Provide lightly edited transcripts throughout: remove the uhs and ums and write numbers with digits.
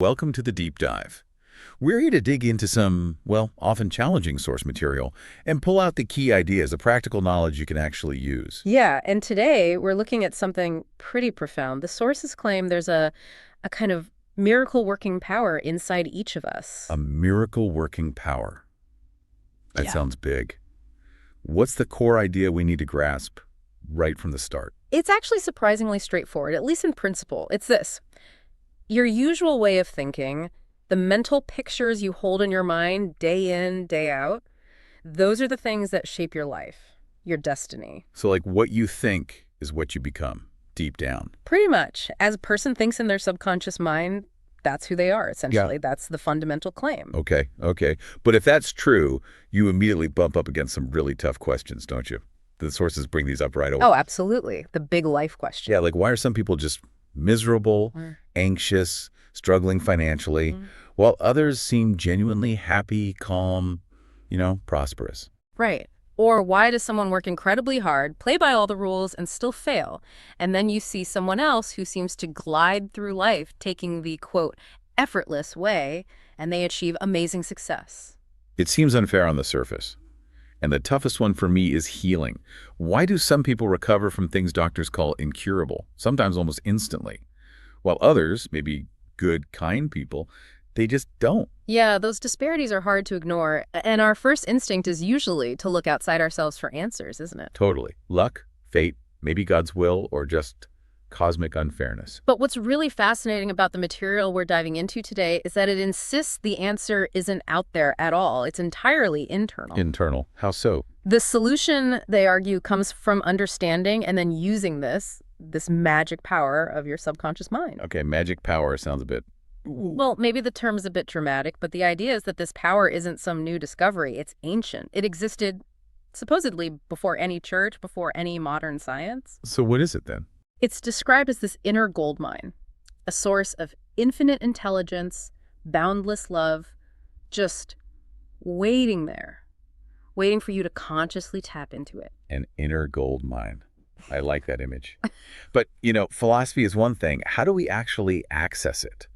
Welcome to the Deep Dive. We're here to dig into some, well, often challenging source material and pull out the key ideas, the practical knowledge you can actually use. Yeah, and today we're looking at something pretty profound. The sources claim there's a kind of miracle working power inside each of us. A miracle working power. That Yeah. sounds big. What's the core idea we need to grasp right from the start? It's actually surprisingly straightforward, at least in principle. It's this. Your usual way of thinking, the mental pictures you hold in your mind day in, day out, those are the things that shape your life, your destiny. So, like, what you think is what you become, deep down. Pretty much. As a person thinks in their subconscious mind, that's who they are, essentially. Yeah. That's the fundamental claim. Okay. But if that's true, you immediately bump up against some really tough questions, don't you? The sources bring these up right away. Oh, absolutely. The big life question. Yeah, like why are some people just miserable, anxious, struggling financially, while others seem genuinely happy, calm, prosperous? Right. Or why does someone work incredibly hard, play by all the rules, and still fail? And then you see someone else who seems to glide through life, taking the, quote, effortless way, and they achieve amazing success. It seems unfair on the surface. And the toughest one for me is healing. Why do some people recover from things doctors call incurable, sometimes almost instantly, while others, maybe good, kind people, they just don't? Yeah, those disparities are hard to ignore, and our first instinct is usually to look outside ourselves for answers, isn't it? Totally. Luck, fate, maybe God's will, or just cosmic unfairness. But what's really fascinating about the material we're diving into today is that it insists the answer isn't out there at all. It's entirely internal. Internal. How so? The solution, they argue, comes from understanding and then using this magic power of your subconscious mind. Okay, magic power sounds a bit... Well, maybe the term's a bit dramatic, but the idea is that this power isn't some new discovery. It's ancient. It existed supposedly before any church, before any modern science. So what is it then? It's described as this inner gold mine, a source of infinite intelligence, boundless love, just waiting there, waiting for you to consciously tap into it. An inner gold mine. I like that image. But, philosophy is one thing. How do we actually access it?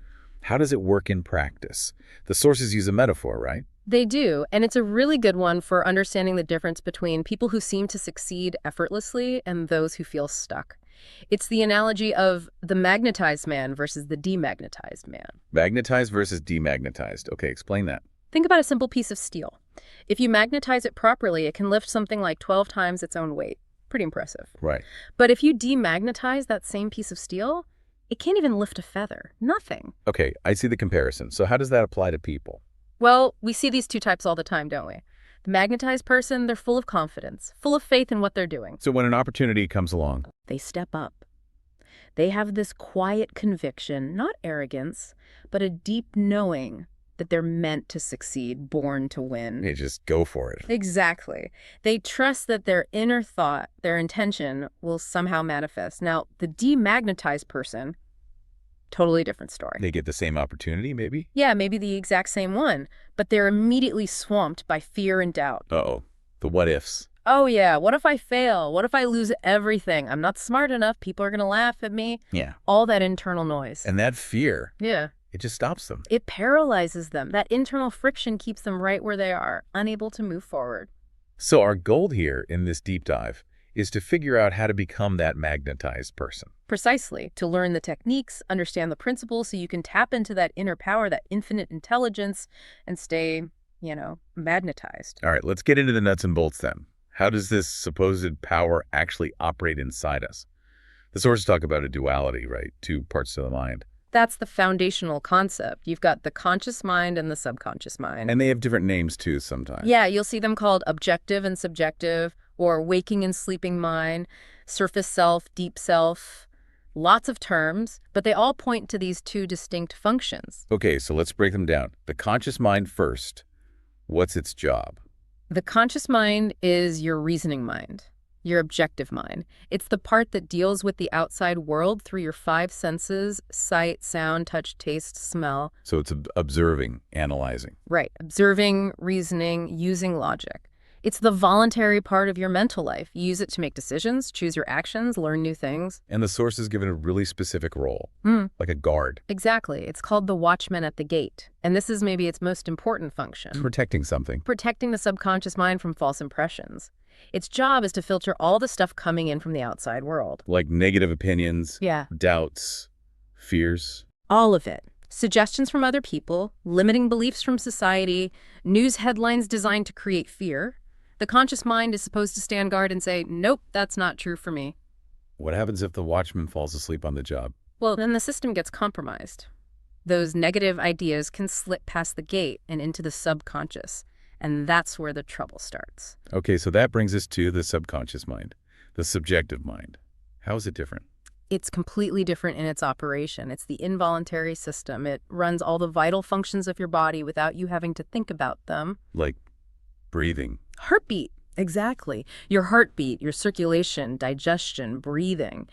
How does it work in practice? The sources use a metaphor, right? They do, and it's a really good one for understanding the difference between people who seem to succeed effortlessly and those who feel stuck. It's the analogy of the magnetized man versus the demagnetized man. Magnetized versus demagnetized. Okay, explain that. Think about a simple piece of steel. If you magnetize it properly, it can lift something like 12 times its own weight. Pretty impressive. Right. But if you demagnetize that same piece of steel, it can't even lift a feather. Nothing. Okay, I see the comparison. So how does that apply to people? Well, we see these two types all the time, don't we? The magnetized person, they're full of confidence, full of faith in what they're doing. So when an opportunity comes along, They step up. They have this quiet conviction, not arrogance, but a deep knowing that they're meant to succeed, born to win. they just go for it. Exactly. They trust that their inner thought, their intention, will somehow manifest. Now, the demagnetized person, totally different story. They get the same opportunity, maybe? Yeah, maybe the exact same one, but they're immediately swamped by fear and doubt. Uh-oh. The what ifs. Oh yeah, what if I fail? What if I lose everything? I'm not smart enough. People are going to laugh at me. Yeah. All that internal noise. And that fear, Yeah. it just stops them. It paralyzes them. That internal friction keeps them right where they are, unable to move forward. So our goal here in this deep dive is to figure out how to become that magnetized person. Precisely. To learn the techniques, understand the principles so you can tap into that inner power, that infinite intelligence, and stay, magnetized. All right, let's get into the nuts and bolts then. How does this supposed power actually operate inside us? The sources talk about a duality, right? Two parts to the mind. That's the foundational concept. You've got the conscious mind and the subconscious mind. And they have different names too sometimes. Yeah, you'll see them called objective and subjective, or waking and sleeping mind, surface self, deep self. Lots of terms, but they all point to these two distinct functions. Okay, so let's break them down. The conscious mind first. What's its job? The conscious mind is your reasoning mind, your objective mind. It's the part that deals with the outside world through your five senses: sight, sound, touch, taste, smell. So it's observing, analyzing. Right. Observing, reasoning, using logic. It's the voluntary part of your mental life. You use it to make decisions, choose your actions, learn new things. And the source is given a really specific role, Mm, like a guard, exactly. It's called the watchman at the gate. And this is maybe its most important function. protecting something. Protecting the subconscious mind from false impressions. Its job is to filter all the stuff coming in from the outside world. Like negative opinions, Yeah. doubts, fears. All of it. Suggestions from other people, limiting beliefs from society, news headlines designed to create fear. The conscious mind is supposed to stand guard and say, nope, that's not true for me. What happens if the watchman falls asleep on the job? Well, then the system gets compromised. Those negative ideas can slip past the gate and into the subconscious. And that's where the trouble starts. Okay, so that brings us to the subconscious mind, the subjective mind. How is it different? It's completely different in its operation. It's the involuntary system. It runs all the vital functions of your body without you having to think about them. Like breathing. Heartbeat. Exactly. Your heartbeat, your circulation, digestion, breathing.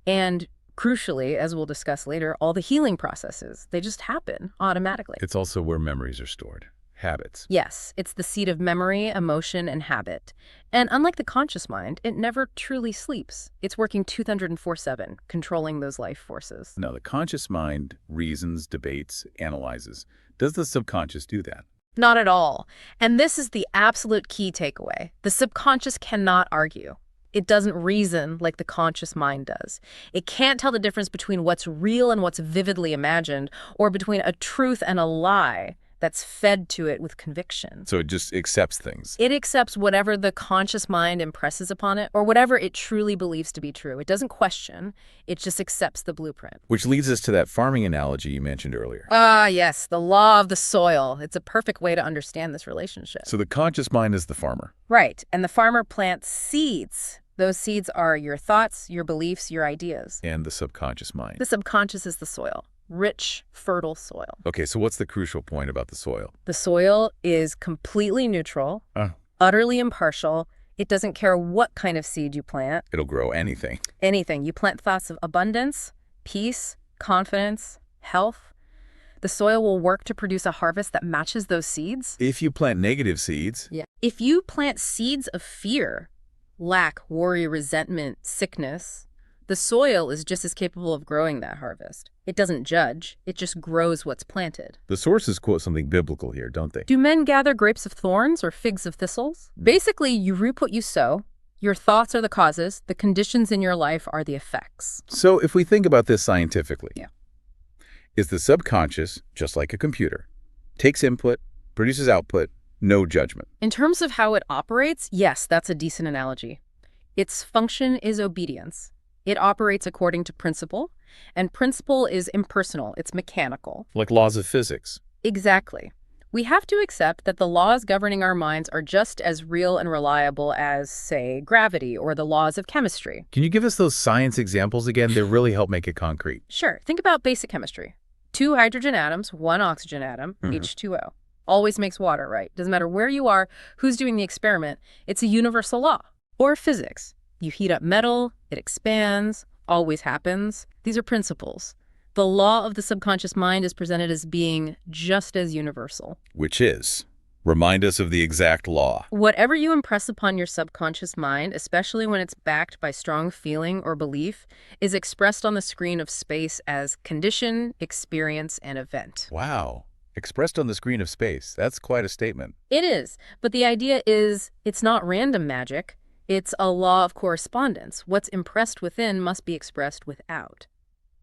And crucially, as we'll discuss later, all the healing processes. They just happen automatically. It's also where memories are stored, habits. Yes, it's the seat of memory, emotion, and habit. And unlike the conscious mind, it never truly sleeps. It's working 204/7, controlling those life forces. Now, the conscious mind reasons, debates, analyzes. Does the subconscious do that? Not at all. And this is the absolute key takeaway. The subconscious cannot argue. It doesn't reason like the conscious mind does. It can't tell the difference between what's real and what's vividly imagined, or between a truth and a lie that's fed to it with conviction. So it just accepts things. It accepts whatever the conscious mind impresses upon it, or whatever it truly believes to be true. It doesn't question. It just accepts the blueprint. Which leads us to that farming analogy you mentioned earlier. Ah, yes, the law of the soil. It's a perfect way to understand this relationship. So the conscious mind is the farmer. Right, and the farmer plants seeds. Those seeds are your thoughts, your beliefs, your ideas. And the subconscious mind. The subconscious is the soil. Rich, fertile soil. Okay, so what's the crucial point about the soil? The soil is completely neutral, Uh, utterly impartial. It doesn't care what kind of seed you plant. It'll grow anything. Anything. You plant thoughts of abundance, peace, confidence, health. The soil will work to produce a harvest that matches those seeds. If you plant negative seeds, Yeah. If you plant seeds of fear, lack, worry, resentment, sickness, the soil is just as capable of growing that harvest. It doesn't judge. It just grows what's planted. the sources quote something biblical here, don't they? Do men gather grapes of thorns or figs of thistles? Basically, you reap what you sow. Your thoughts are the causes. The conditions in your life are the effects. So if we think about this scientifically, Yeah. is the subconscious just like a computer? Takes input, produces output, no judgment. In terms of how it operates, yes, that's a decent analogy. Its function is obedience. It operates according to principle, and principle is impersonal. It's mechanical. Like laws of physics. Exactly. We have to accept that the laws governing our minds are just as real and reliable as, say, gravity or the laws of chemistry. Can you give us those science examples again? They really help make it concrete. Sure, think about basic chemistry. 2 hydrogen atoms, 1 oxygen atom, H2O. Always makes water, right? Doesn't matter where you are, who's doing the experiment, it's a universal law. Or physics. You heat up metal, it expands, always happens. These are principles. The law of the subconscious mind is presented as being just as universal. Which is, remind us of the exact law. Whatever you impress upon your subconscious mind, especially when it's backed by strong feeling or belief, is expressed on the screen of space as condition, experience, and event. Wow. Expressed on the screen of space. That's quite a statement. It is, but the idea is it's not random magic. It's a law of correspondence. What's impressed within must be expressed without.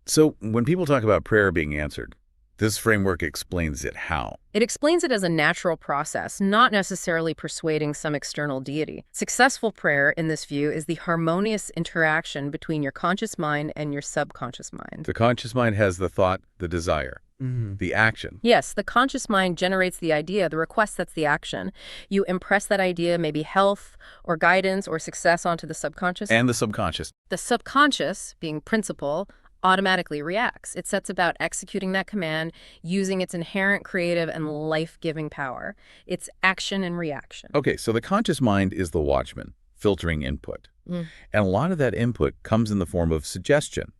So when people talk about prayer being answered, this framework explains it how. It explains it as a natural process, not necessarily persuading some external deity. Successful prayer, in this view, is the harmonious interaction between your conscious mind and your subconscious mind. The conscious mind has the thought, the desire, the action. Yes, the conscious mind generates the idea, the request that's the action. You impress that idea, maybe health or guidance or success, onto the subconscious. And the subconscious. The subconscious, being principle, automatically reacts. It sets about executing that command using its inherent creative and life-giving power. It's action and reaction. Okay, so the conscious mind is the watchman, filtering input. And a lot of that input comes in the form of suggestion.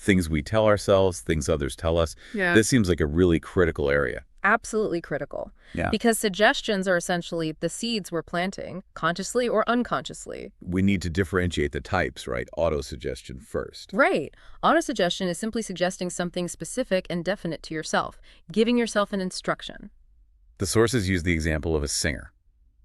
Things we tell ourselves, things others tell us. Yeah. This seems like a really critical area. Absolutely critical. Yeah. Because suggestions are essentially the seeds we're planting, consciously or unconsciously. We need to differentiate the types, right? Autosuggestion first. Right. Autosuggestion is simply suggesting something specific and definite to yourself, giving yourself an instruction. The sources use the example of a singer.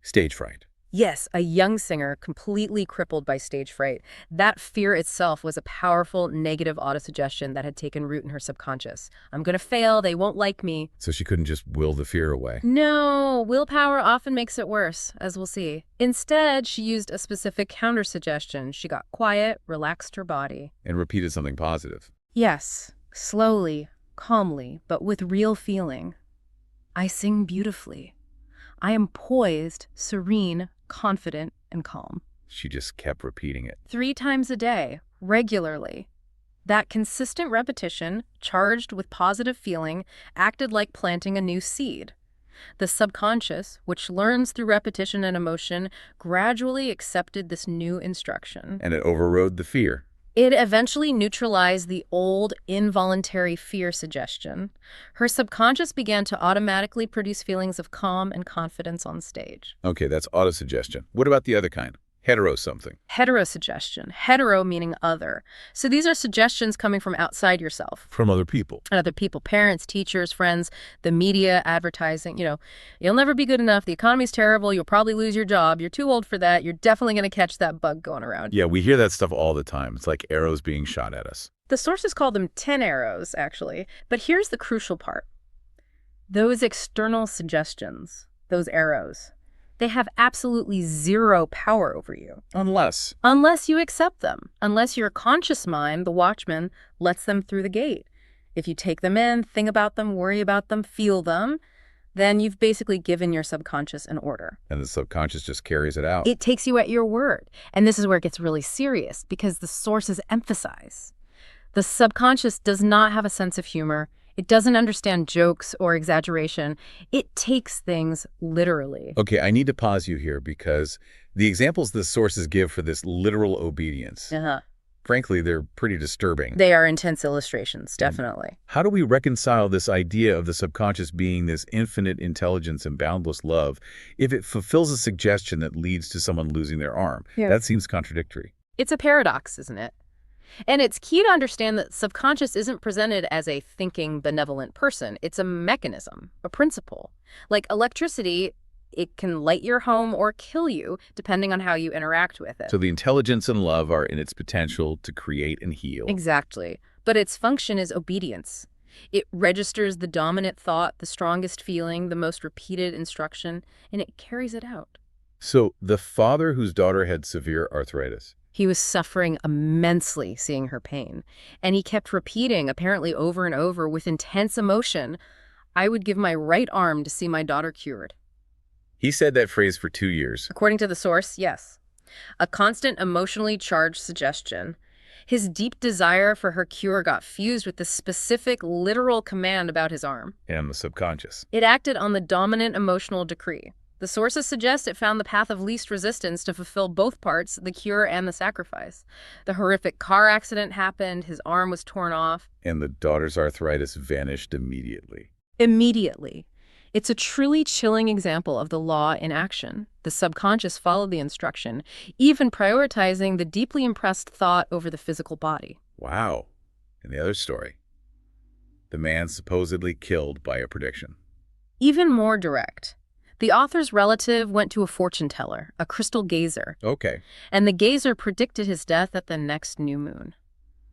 Stage fright. Yes, a young singer completely crippled by stage fright. That fear itself was a powerful negative autosuggestion that had taken root in her subconscious. I'm going to fail, they won't like me. So she couldn't just will the fear away. No, willpower often makes it worse, as we'll see. Instead, she used a specific counter-suggestion. She got quiet, relaxed her body. And repeated something positive. Yes, slowly, calmly, but with real feeling. I sing beautifully. I am poised, serene, confident, and calm. She just kept repeating it. 3 times a day, regularly. That consistent repetition, charged with positive feeling, acted like planting a new seed. The subconscious, which learns through repetition and emotion, gradually accepted this new instruction. And it overrode the fear. It eventually neutralized the old, involuntary fear suggestion. Her subconscious began to automatically produce feelings of calm and confidence on stage. Okay, that's autosuggestion. What about the other kind? Hetero something. Heterosuggestion. Hetero meaning other. So these are suggestions coming from outside yourself. From other people. And other people, parents, teachers, friends, the media, advertising. You'll never be good enough. The economy's terrible. You'll probably lose your job. You're too old for that. You're definitely going to catch that bug going around. Yeah, we hear that stuff all the time. It's like arrows being shot at us. The sources call them 10 arrows, actually. But here's the crucial part. Those external suggestions, those arrows, they have absolutely zero power over you. Unless You accept them. Unless your conscious mind, the watchman, lets them through the gate. If you take them in, think about them, worry about them, feel them, then you've basically given your subconscious an order. And the subconscious just carries it out. It takes you at your word. And this is where it gets really serious, because the sources emphasize the subconscious does not have a sense of humor. It doesn't understand jokes or exaggeration. It takes things literally. Okay, I need to pause you here because the examples the sources give for this literal obedience, frankly, they're pretty disturbing. They are intense illustrations, definitely. How do we reconcile this idea of the subconscious being this infinite intelligence and boundless love if it fulfills a suggestion that leads to someone losing their arm? Yeah. That seems contradictory. It's a paradox, isn't it? And it's key to understand that subconscious isn't presented as a thinking, benevolent person. It's a mechanism, a principle. Like electricity, it can light your home or kill you, depending on how you interact with it. So the intelligence and love are in its potential to create and heal. Exactly. But its function is obedience. It registers the dominant thought, the strongest feeling, the most repeated instruction, and it carries it out. So the father whose daughter had severe arthritis, he was suffering immensely seeing her pain, and he kept repeating, apparently over and over, with intense emotion, "I would give my right arm to see my daughter cured." he said that phrase for 2 years. According to the source, yes. A constant emotionally charged suggestion. His deep desire for her cure got fused with the specific literal command about his arm. And the subconscious. It acted on the dominant emotional decree. The sources suggest it found the path of least resistance to fulfill both parts, the cure and the sacrifice. The horrific car accident happened, his arm was torn off. And the daughter's arthritis vanished immediately. Immediately. It's a truly chilling example of the law in action. The subconscious followed the instruction, even prioritizing the deeply impressed thought over the physical body. Wow. And the other story. The man supposedly killed by a prediction. Even more direct. The author's relative went to a fortune teller, a crystal gazer, Okay. and the gazer predicted his death at the next new moon.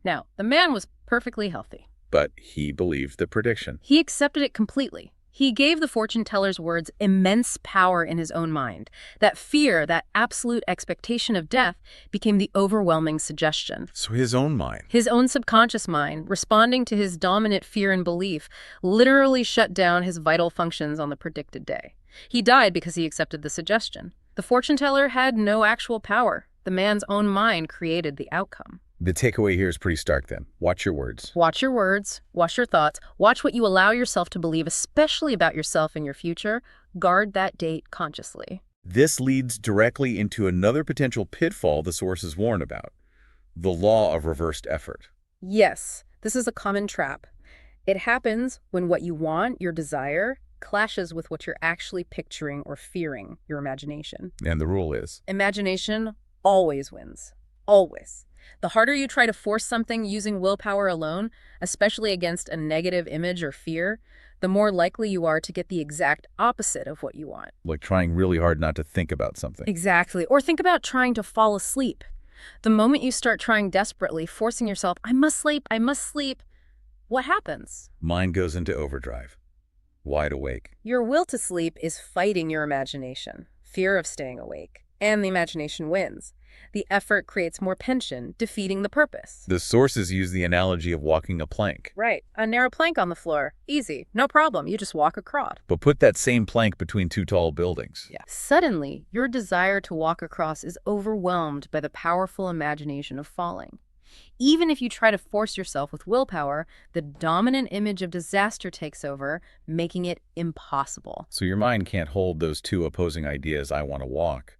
Now, the man was perfectly healthy. But he believed the prediction. He accepted it completely. He gave the fortune teller's words immense power in his own mind. That fear, that absolute expectation of death, became the overwhelming suggestion. So his own mind. His own subconscious mind, responding to his dominant fear and belief, literally shut down his vital functions on the predicted day. He died because he accepted the suggestion. The fortune teller had no actual power. The man's own mind created the outcome. The takeaway here is pretty stark then. Watch your words. Watch your words, watch your thoughts, watch what you allow yourself to believe, especially about yourself and your future. Guard that date consciously. This leads directly into another potential pitfall the sources warn about. The law of reversed effort. Yes, This is a common trap. It happens when what you want, your desire, clashes with what you're actually picturing or fearing, your imagination. And the rule is? Imagination always wins. Always. The harder you try to force something using willpower alone, especially against a negative image or fear, the more likely you are to get the exact opposite of what you want. Like trying really hard not to think about something. Exactly. Or think about trying to fall asleep. The moment you start trying desperately, forcing yourself, I must sleep, what happens? Mind goes into overdrive. Wide awake. Your will to sleep is fighting your imagination, fear of staying awake, and the imagination wins. The effort creates more tension, defeating the purpose. The sources use the analogy of walking a plank. Right. A narrow plank on the floor. Easy. No problem. You just walk across. But put that same plank between two tall buildings. Yeah. Suddenly, your desire to walk across is overwhelmed by the powerful imagination of falling. Even if you try to force yourself with willpower, the dominant image of disaster takes over, making it impossible. So your mind can't hold those two opposing ideas, I want to walk,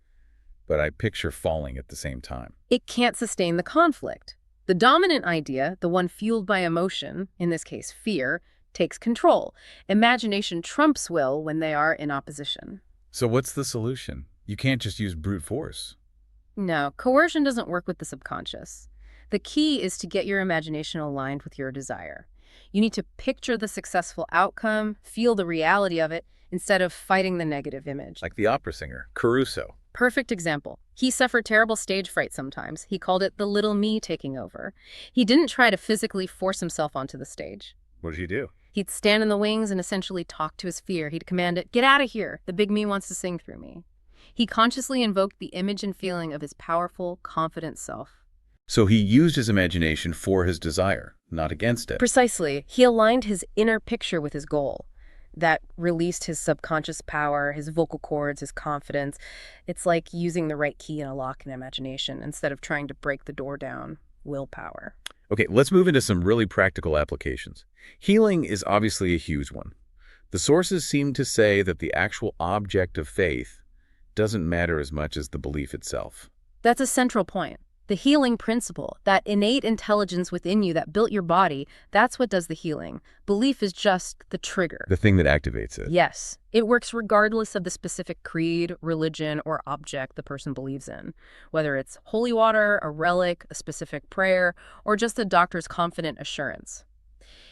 but I picture falling at the same time. It can't sustain the conflict. The dominant idea, the one fueled by emotion, in this case fear, takes control. Imagination trumps will when they are in opposition. So what's the solution? You can't just use brute force. No, coercion doesn't work with the subconscious. The key is to get your imagination aligned with your desire. You need to picture the successful outcome, feel the reality of it, instead of fighting the negative image. Like the opera singer, Caruso. Perfect example. He suffered terrible stage fright sometimes. He called it the little me taking over. He didn't try to physically force himself onto the stage. What did he do? He'd stand in the wings and essentially talk to his fear. He'd command it, get out of here. The big me wants to sing through me. He consciously invoked the image and feeling of his powerful, confident self. So he used his imagination for his desire, not against it. Precisely. He aligned his inner picture with his goal. That released his subconscious power, his vocal cords, his confidence. It's like using the right key in a lock in imagination instead of trying to break the door down. Willpower. Okay, let's move into some really practical applications. Healing is obviously a huge one. The sources seem to say that the actual object of faith doesn't matter as much as the belief itself. That's a central point. The healing principle, that innate intelligence within you that built your body, that's what does the healing. Belief is just the trigger. The thing that activates it. Yes. It works regardless of the specific creed, religion, or object the person believes in. Whether it's holy water, a relic, a specific prayer, or just a doctor's confident assurance.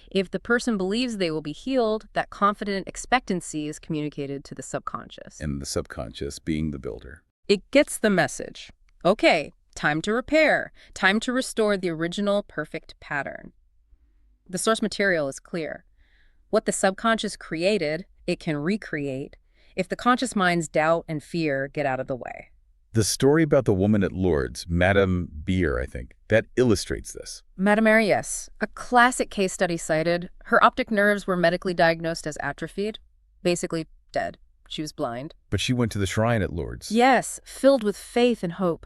If the person believes they will be healed, that confident expectancy is communicated to the subconscious. And the subconscious being the builder. It gets the message. Okay. Time to repair. Time to restore the original perfect pattern. The source material is clear. What the subconscious created, it can recreate if the conscious mind's doubt and fear get out of the way. The story about the woman at Lourdes, Madame Beer, I think, that illustrates this. Madame Mary, yes. A classic case study cited. Her optic nerves were medically diagnosed as atrophied, basically dead. She was blind. But she went to the shrine at Lourdes. Yes, filled with faith and hope.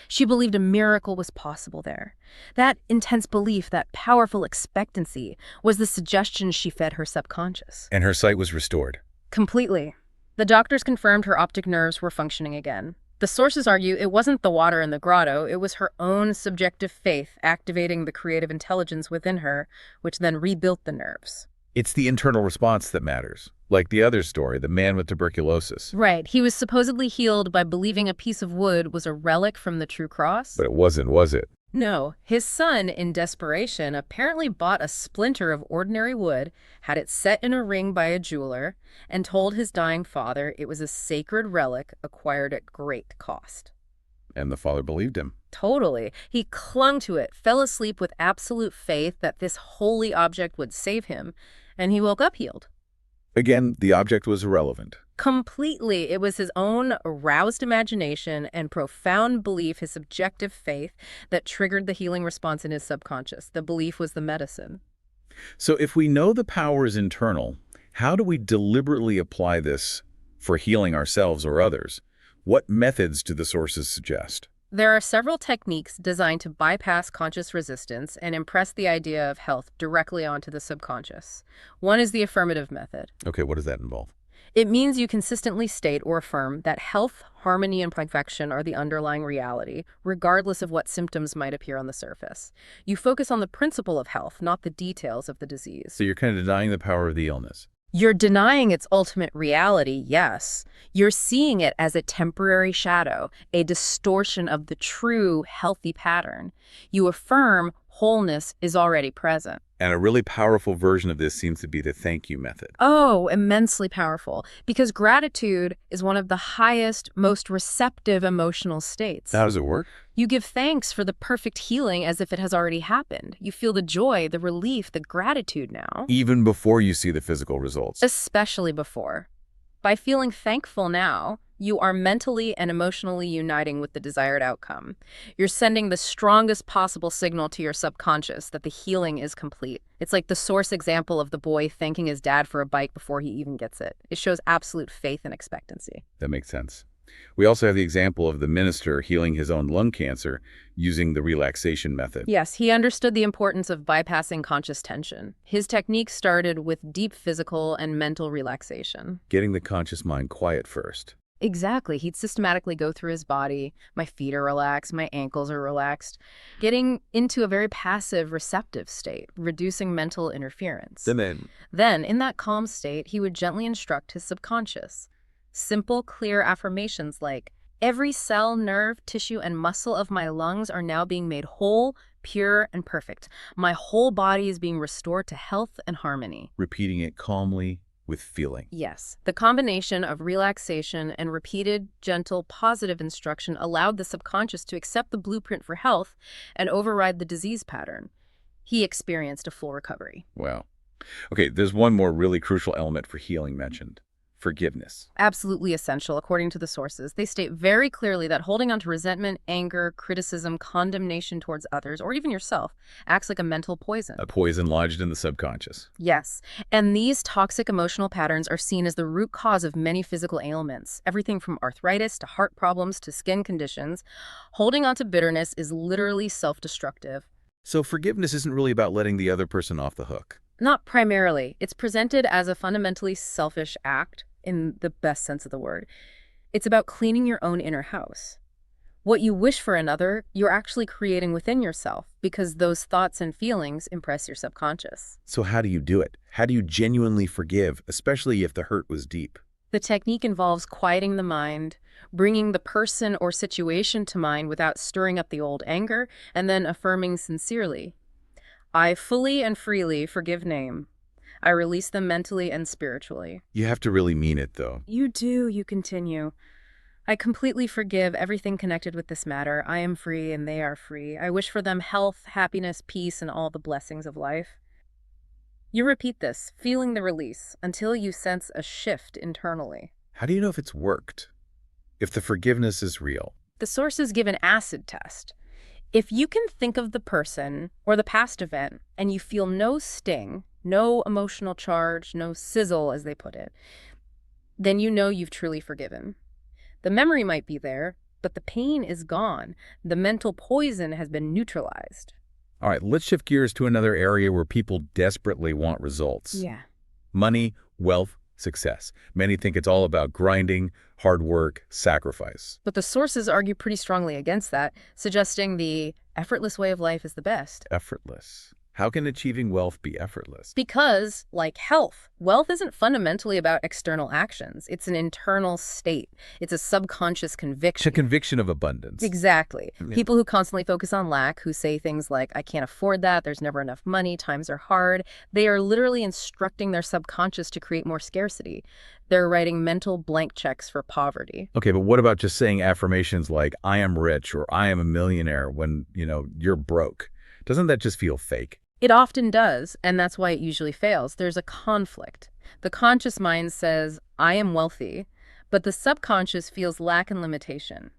She believed a miracle was possible there. That intense belief, that powerful expectancy, was the suggestion she fed her subconscious. And her sight was restored. Completely. The doctors confirmed her optic nerves were functioning again. The sources argue it wasn't the water in the grotto, it was her own subjective faith activating the creative intelligence within her, which then rebuilt the nerves. It's the internal response that matters. Like the other story, the man with tuberculosis. Right. He was supposedly healed by believing a piece of wood was a relic from the true cross. But it wasn't, was it? No. His son, in desperation, apparently bought a splinter of ordinary wood, had it set in a ring by a jeweler, and told his dying father it was a sacred relic acquired at great cost. And the father believed him. Totally. He clung to it, fell asleep with absolute faith that this holy object would save him, and he woke up healed. Again, the object was irrelevant. Completely. It was his own aroused imagination and profound belief, his subjective faith, that triggered the healing response in his subconscious. The belief was the medicine. So if we know the power is internal, how do we deliberately apply this for healing ourselves or others? What methods do the sources suggest? There are several techniques designed to bypass conscious resistance and impress the idea of health directly onto the subconscious. One is the affirmative method. Okay, what does that involve? It means you consistently state or affirm that health, harmony, and perfection are the underlying reality, regardless of what symptoms might appear on the surface. You focus on the principle of health, not the details of the disease. So you're kind of denying the power of the illness. You're denying its ultimate reality, yes. You're seeing it as a temporary shadow, a distortion of the true, healthy pattern. You affirm wholeness is already present. And a really powerful version of this seems to be the thank you method. Oh, immensely powerful, because gratitude is one of the highest, most receptive emotional states. How does it work? You give thanks for the perfect healing as if it has already happened. You feel the joy, the relief, the gratitude now. Even before you see the physical results. Especially before. By feeling thankful now, you are mentally and emotionally uniting with the desired outcome. You're sending the strongest possible signal to your subconscious that the healing is complete. It's like the source example of the boy thanking his dad for a bike before he even gets it. It shows absolute faith and expectancy. That makes sense. We also have the example of the minister healing his own lung cancer using the relaxation method. Yes, he understood the importance of bypassing conscious tension. His technique started with deep physical and mental relaxation. Getting the conscious mind quiet first. Exactly. He'd systematically go through his body. My feet are relaxed, my ankles are relaxed, getting into a very passive, receptive state, reducing mental interference. Then, in that calm state, he would gently instruct his subconscious. Simple, clear affirmations like, every cell, nerve, tissue, and muscle of my lungs are now being made whole, pure, and perfect. My whole body is being restored to health and harmony. Repeating it calmly with feeling. Yes. The combination of relaxation and repeated, gentle, positive instruction allowed the subconscious to accept the blueprint for health and override the disease pattern. He experienced a full recovery. Wow. Okay, there's one more really crucial element for healing mentioned. Forgiveness. Absolutely essential, according to the sources. They state very clearly that holding on to resentment, anger, criticism, condemnation towards others, or even yourself, acts like a mental poison. A poison lodged in the subconscious. Yes, and these toxic emotional patterns are seen as the root cause of many physical ailments, everything from arthritis to heart problems to skin conditions. Holding on to bitterness is literally self-destructive. So forgiveness isn't really about letting the other person off the hook. Not primarily. It's presented as a fundamentally selfish act, in the best sense of the word. It's about cleaning your own inner house. What you wish for another, you're actually creating within yourself because those thoughts and feelings impress your subconscious. So how do you do it? How do you genuinely forgive, especially if the hurt was deep? The technique involves quieting the mind, bringing the person or situation to mind without stirring up the old anger, and then affirming sincerely, I fully and freely forgive name. I release them mentally and spiritually. You have to really mean it, though. You do, you continue. I completely forgive everything connected with this matter. I am free and they are free. I wish for them health, happiness, peace, and all the blessings of life. You repeat this, feeling the release, until you sense a shift internally. How do you know if it's worked? If the forgiveness is real? The sources give an acid test. If you can think of the person or the past event and you feel no sting, no emotional charge, no sizzle, as they put it, then you know you've truly forgiven. The memory might be there, but the pain is gone. The mental poison has been neutralized. All right, let's shift gears to another area where people desperately want results. Yeah. Money, wealth, success. Many think it's all about grinding, hard work, sacrifice. But the sources argue pretty strongly against that, suggesting the effortless way of life is the best. Effortless. How can achieving wealth be effortless? Because, like health, wealth isn't fundamentally about external actions. It's an internal state. It's a subconscious It's a conviction. conviction of abundance. Exactly. Yeah. People who constantly focus on lack, who say things like, I can't afford that, there's never enough money, times are hard, they are literally instructing their subconscious to create more scarcity. They're writing mental blank checks for poverty. Okay, but what about just saying affirmations like, I am rich or I am a millionaire when, you're broke? Doesn't that just feel fake? It often does, and that's why it usually fails. There's a conflict. The conscious mind says, I am wealthy, but the subconscious feels lack and limitation.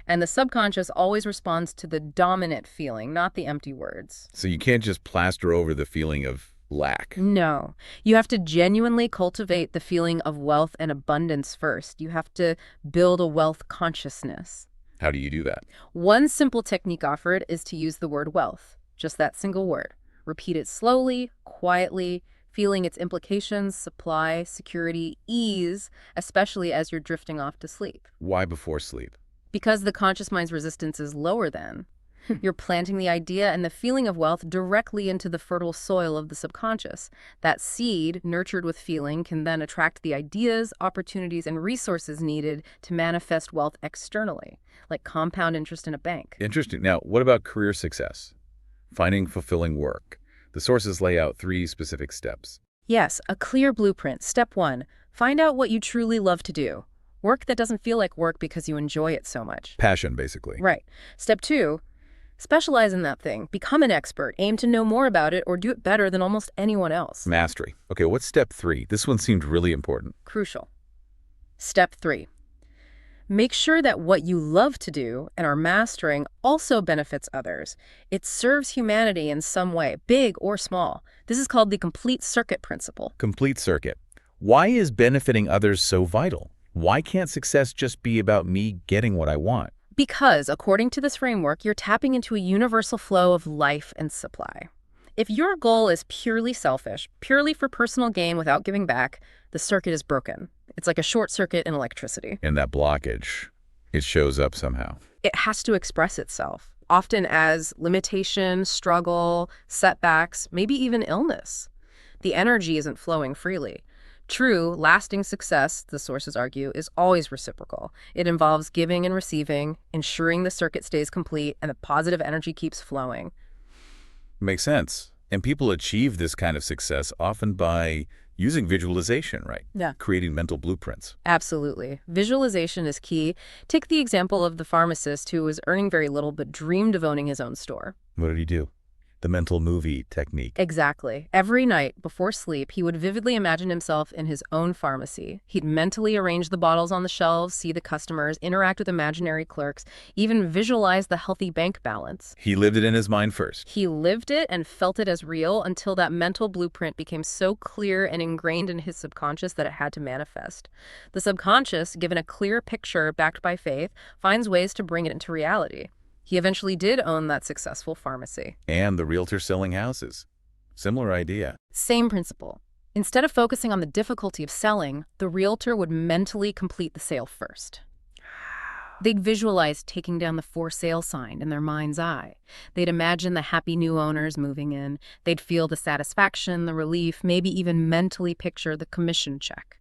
And the subconscious always responds to the dominant feeling, not the empty words. So you can't just plaster over the feeling of lack. No. You have to genuinely cultivate the feeling of wealth and abundance first. You have to build a wealth consciousness. How do you do that? One simple technique offered is to use the word wealth, just that single word. Repeat it slowly, quietly, feeling its implications, supply, security, ease, especially as you're drifting off to sleep. Why before sleep? Because the conscious mind's resistance is lower then. You're planting the idea and the feeling of wealth directly into the fertile soil of the subconscious. That seed, nurtured with feeling, can then attract the ideas, opportunities, and resources needed to manifest wealth externally, like compound interest in a bank. Interesting. Now, what about career success? Finding fulfilling work. The sources lay out 3 specific steps. Yes, a clear blueprint. Step 1, find out what you truly love to do. Work that doesn't feel like work because you enjoy it so much. Passion, basically. Right. Step 2, specialize in that thing. Become an expert. Aim to know more about it or do it better than almost anyone else. Mastery. Okay, what's step 3? This one seemed really important. Crucial. Step 3, make sure that what you love to do and are mastering also benefits others. It serves humanity in some way, big or small. This is called the complete circuit principle. Complete circuit. Why is benefiting others so vital? Why can't success just be about me getting what I want? Because, according to this framework, you're tapping into a universal flow of life and supply. If your goal is purely selfish, purely for personal gain without giving back, the circuit is broken. It's like a short circuit in electricity. And that blockage, it shows up somehow. It has to express itself, often as limitation, struggle, setbacks, maybe even illness. The energy isn't flowing freely. True, lasting success, the sources argue, is always reciprocal. It involves giving and receiving, ensuring the circuit stays complete and the positive energy keeps flowing. Makes sense. And people achieve this kind of success often by using visualization, right? Yeah. Creating mental blueprints. Absolutely. Visualization is key. Take the example of the pharmacist who was earning very little but dreamed of owning his own store. What did he do? The mental movie technique. Exactly. Every night before sleep, he would vividly imagine himself in his own pharmacy. He'd mentally arrange the bottles on the shelves, see the customers, interact with imaginary clerks, even visualize the healthy bank balance. He lived it in his mind first. He lived it and felt it as real until that mental blueprint became so clear and ingrained in his subconscious that it had to manifest. The subconscious, given a clear picture backed by faith, finds ways to bring it into reality. He eventually did own that successful pharmacy. And the realtor selling houses. Similar idea. Same principle. Instead of focusing on the difficulty of selling, the realtor would mentally complete the sale first. They'd visualize taking down the for sale sign in their mind's eye. They'd imagine the happy new owners moving in. They'd feel the satisfaction, the relief, maybe even mentally picture the commission check.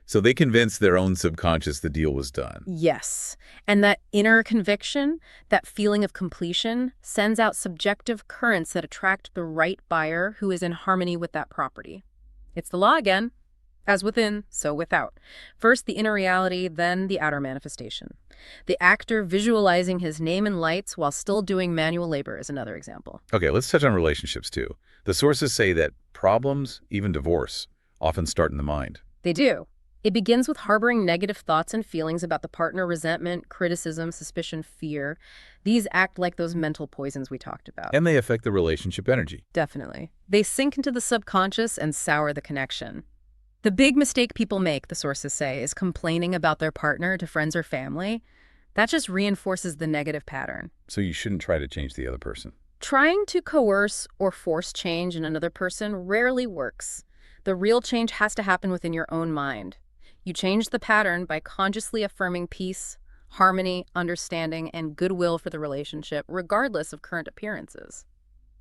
So they convinced their own subconscious the deal was done. Yes. And that inner conviction, that feeling of completion, sends out subjective currents that attract the right buyer who is in harmony with that property. It's the law again. As within, so without. First the inner reality, then the outer manifestation. The actor visualizing his name in lights while still doing manual labor is another example. Okay, let's touch on relationships too. The sources say that problems, even divorce, often start in the mind. They do. It begins with harboring negative thoughts and feelings about the partner, resentment, criticism, suspicion, fear. These act like those mental poisons we talked about. And they affect the relationship energy. Definitely. They sink into the subconscious and sour the connection. The big mistake people make, the sources say, is complaining about their partner to friends or family. That just reinforces the negative pattern. So you shouldn't try to change the other person. Trying to coerce or force change in another person rarely works. The real change has to happen within your own mind. You change the pattern by consciously affirming peace, harmony, understanding, and goodwill for the relationship, regardless of current appearances.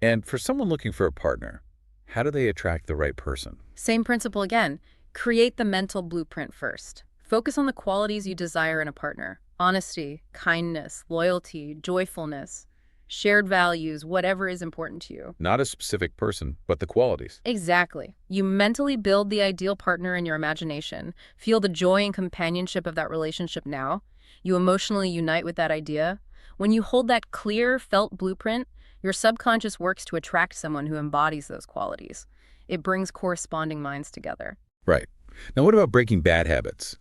And for someone looking for a partner, how do they attract the right person? Same principle again. Create the mental blueprint first. Focus on the qualities you desire in a partner. Honesty, kindness, loyalty, joyfulness, shared values, whatever is important to you. Not a specific person, but the qualities. Exactly. You mentally build the ideal partner in your imagination. Feel the joy and companionship of that relationship now. You emotionally unite with that idea. When you hold that clear, felt blueprint, your subconscious works to attract someone who embodies those qualities. It brings corresponding minds together. Right. Now, what about breaking bad habits?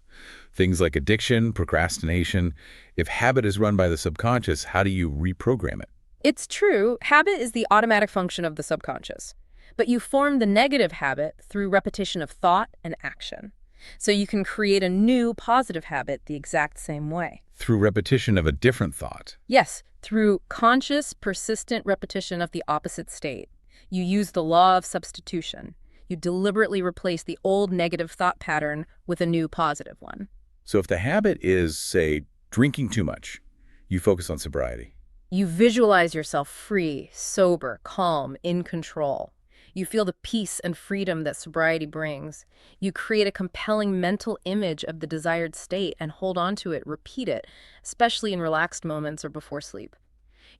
Things like addiction, procrastination. If habit is run by the subconscious, how do you reprogram it? It's true, habit is the automatic function of the subconscious. But you form the negative habit through repetition of thought and action. So you can create a new positive habit the exact same way. Through repetition of a different thought. Yes, through conscious, persistent repetition of the opposite state. You use the law of substitution. You deliberately replace the old negative thought pattern with a new positive one. So if the habit is, say, drinking too much, you focus on sobriety. You visualize yourself free, sober, calm, in control. You feel the peace and freedom that sobriety brings. You create a compelling mental image of the desired state and hold on to it, repeat it, especially in relaxed moments or before sleep.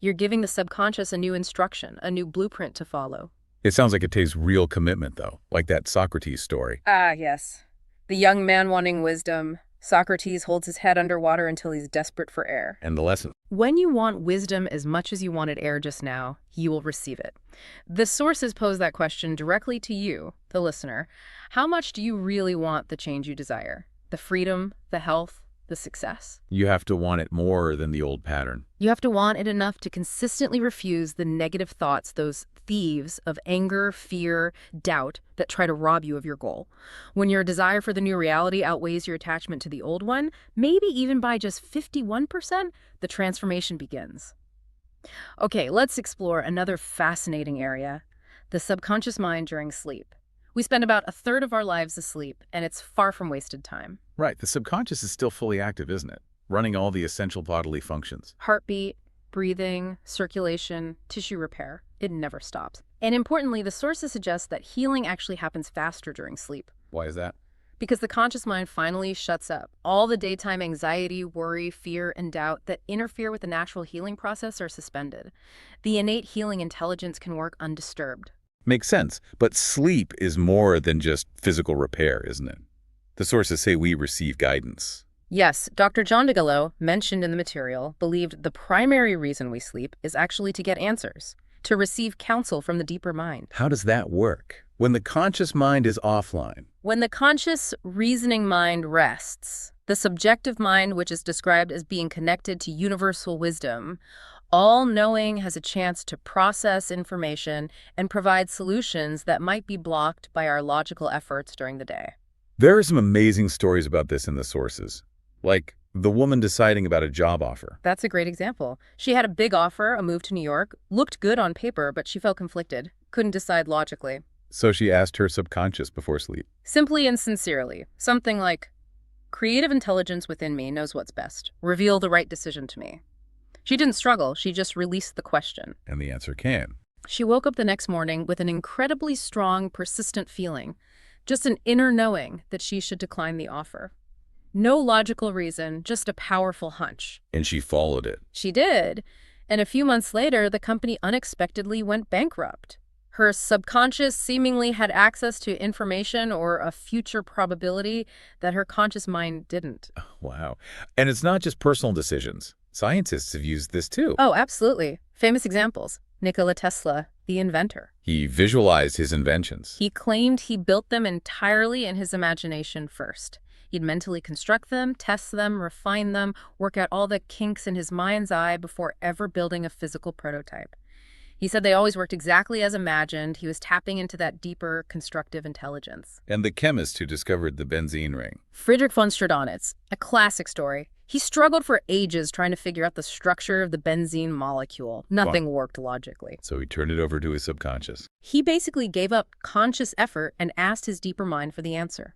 You're giving the subconscious a new instruction, a new blueprint to follow. It sounds like it takes real commitment, though, like that Socrates story. Ah, yes. The young man wanting wisdom. Socrates holds his head underwater until he's desperate for air. And the lesson. When you want wisdom as much as you wanted air just now, you will receive it. The sources pose that question directly to you, the listener. How much do you really want the change you desire? The freedom, the health, the success? You have to want it more than the old pattern. You have to want it enough to consistently refuse the negative thoughts, those thieves of anger, fear, doubt that try to rob you of your goal. When your desire for the new reality outweighs your attachment to the old one, maybe even by just 51%, the transformation begins. Okay, let's explore another fascinating area, the subconscious mind during sleep. We spend about a third of our lives asleep, and it's far from wasted time. Right, the subconscious is still fully active, isn't it? Running all the essential bodily functions. Heartbeat, breathing, circulation, tissue repair. It never stops. And importantly, the sources suggest that healing actually happens faster during sleep. Why is that? Because the conscious mind finally shuts up. All the daytime anxiety, worry, fear, and doubt that interfere with the natural healing process are suspended. The innate healing intelligence can work undisturbed. Makes sense, but sleep is more than just physical repair, isn't it? The sources say we receive guidance. Yes, Dr. John DeGallo, mentioned in the material, believed the primary reason we sleep is actually to get answers, to receive counsel from the deeper mind. How does that work? When the conscious mind is offline. When the conscious, reasoning mind rests, the subjective mind, which is described as being connected to universal wisdom, all-knowing, has a chance to process information and provide solutions that might be blocked by our logical efforts during the day. There are some amazing stories about this in the sources, like the woman deciding about a job offer. That's a great example. She had a big offer, a move to New York, looked good on paper, but she felt conflicted, couldn't decide logically. So she asked her subconscious before sleep. Simply and sincerely, something like, creative intelligence within me knows what's best. Reveal the right decision to me. She didn't struggle, she just released the question. And the answer came. She woke up the next morning with an incredibly strong, persistent feeling, just an inner knowing that she should decline the offer. No logical reason, just a powerful hunch. And she followed it. She did, and a few months later, the company unexpectedly went bankrupt. Her subconscious seemingly had access to information or a future probability that her conscious mind didn't. Wow. And it's not just personal decisions. Scientists have used this too. Oh, absolutely. Famous examples. Nikola Tesla, the inventor. He visualized his inventions. He claimed he built them entirely in his imagination first. He'd mentally construct them, test them, refine them, work out all the kinks in his mind's eye before ever building a physical prototype. He said they always worked exactly as imagined. He was tapping into that deeper, constructive intelligence. And the chemist who discovered the benzene ring. Friedrich von Stradonitz, a classic story. He struggled for ages trying to figure out the structure of the benzene molecule. Nothing worked logically. So he turned it over to his subconscious. He basically gave up conscious effort and asked his deeper mind for the answer.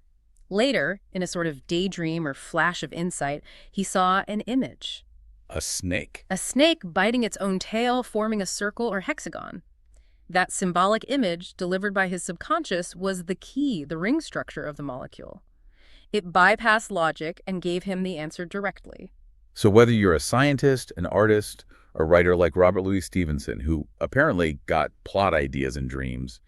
Later, in a sort of daydream or flash of insight, he saw an image. A snake. A snake biting its own tail, forming a circle or hexagon. That symbolic image, delivered by his subconscious, was the key, the ring structure of the molecule. It bypassed logic and gave him the answer directly. So whether you're a scientist, an artist, a writer like Robert Louis Stevenson, who apparently got plot ideas in dreams,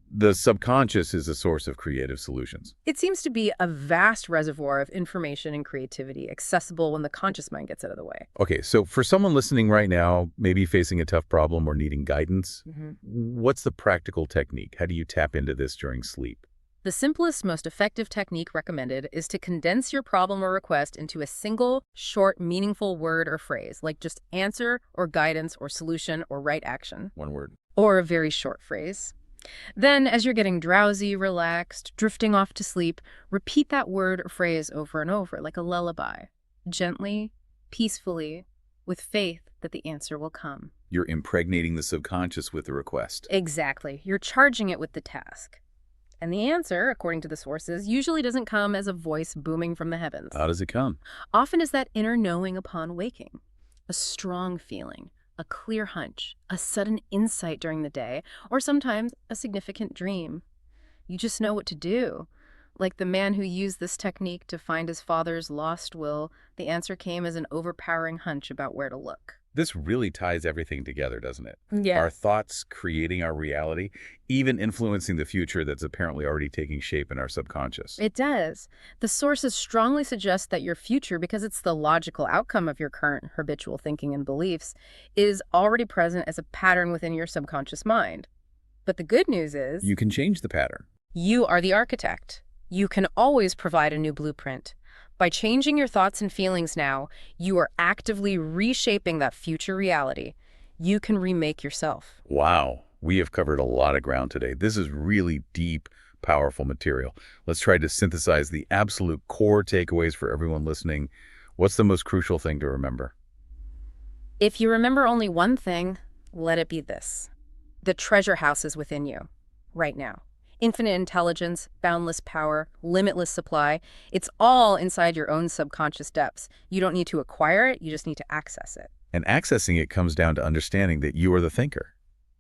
the subconscious is a source of creative solutions. It seems to be a vast reservoir of information and creativity, accessible when the conscious mind gets out of the way. Okay, so for someone listening right now, maybe facing a tough problem or needing guidance, what's the practical technique? How do you tap into this during sleep? The simplest, most effective technique recommended is to condense your problem or request into a single, short, meaningful word or phrase, like just answer or guidance or solution or right action. One word. Or a very short phrase. Then, as you're getting drowsy, relaxed, drifting off to sleep, repeat that word or phrase over and over, like a lullaby. Gently, peacefully, with faith that the answer will come. You're impregnating the subconscious with the request. Exactly. You're charging it with the task. And the answer, according to the sources, usually doesn't come as a voice booming from the heavens. How does it come? Often is that inner knowing upon waking, a strong feeling, a clear hunch, a sudden insight during the day, or sometimes a significant dream. You just know what to do. Like the man who used this technique to find his father's lost will, the answer came as an overpowering hunch about where to look. This really ties everything together, doesn't it? Yeah. Our thoughts creating our reality, even influencing the future that's apparently already taking shape in our subconscious. It does. The sources strongly suggest that your future, because it's the logical outcome of your current habitual thinking and beliefs, is already present as a pattern within your subconscious mind. But the good news is, You can change the pattern. you are the architect. You can always provide a new blueprint. By changing your thoughts and feelings now, you are actively reshaping that future reality. You can remake yourself. Wow, we have covered a lot of ground today. This is really deep, powerful material. Let's try to synthesize the absolute core takeaways for everyone listening. What's the most crucial thing to remember? If you remember only one thing, let it be this. The treasure house is within you, right now. Infinite intelligence, boundless power, limitless supply. It's all inside your own subconscious depths. You don't need to acquire it, you just need to access it. And accessing it comes down to understanding that you are the thinker.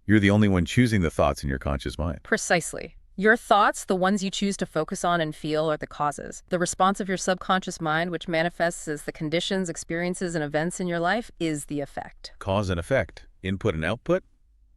You're the only one choosing the thoughts in your conscious mind. Precisely. Your thoughts, the ones you choose to focus on and feel, are the causes. The response of your subconscious mind, which manifests as the conditions, experiences, and events in your life, is the effect. Cause and effect, input and output,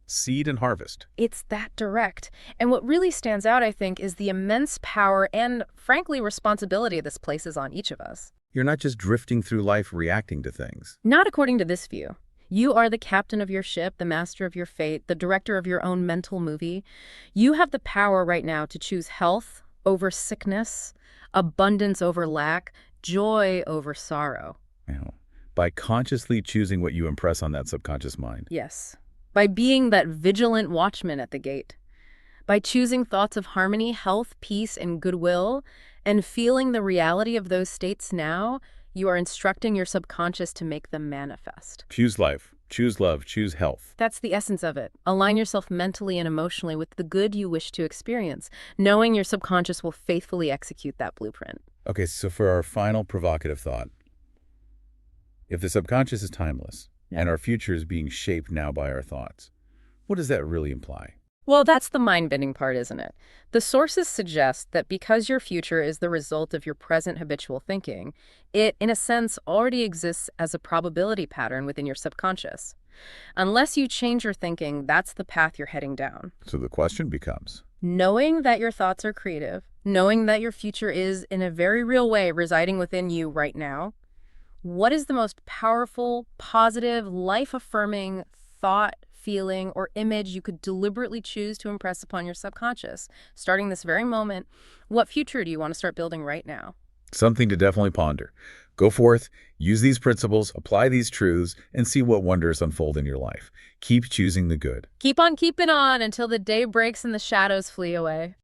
seed and harvest. It's that direct. And what really stands out, I think, is the immense power and, frankly, responsibility this places on each of us. You're not just drifting through life reacting to things. Not according to this view. You are the captain of your ship, the master of your fate, the director of your own mental movie. You have the power right now to choose health over sickness, abundance over lack, joy over sorrow. By consciously choosing what you impress on that subconscious mind. Yes. By being that vigilant watchman at the gate. By choosing thoughts of harmony, health, peace, and goodwill, and feeling the reality of those states now, you are instructing your subconscious to make them manifest. Choose life, choose love, choose health. That's the essence of it. Align yourself mentally and emotionally with the good you wish to experience, knowing your subconscious will faithfully execute that blueprint. Okay, so for our final provocative thought, if the subconscious is timeless, and our future is being shaped now by our thoughts, what does that really imply? Well, that's the mind-bending part, isn't it? The sources suggest that because your future is the result of your present habitual thinking, it, in a sense, already exists as a probability pattern within your subconscious. Unless you change your thinking, that's the path you're heading down. So the question becomes, Knowing that your thoughts are creative, knowing that your future is, in a very real way, residing within you right now, what is the most powerful, positive, life-affirming thought, feeling, or image you could deliberately choose to impress upon your subconscious? Starting this very moment, what future do you want to start building right now? something to definitely ponder. Go forth, use these principles, apply these truths, and see what wonders unfold in your life. Keep choosing the good. Keep on keeping on until the day breaks and the shadows flee away.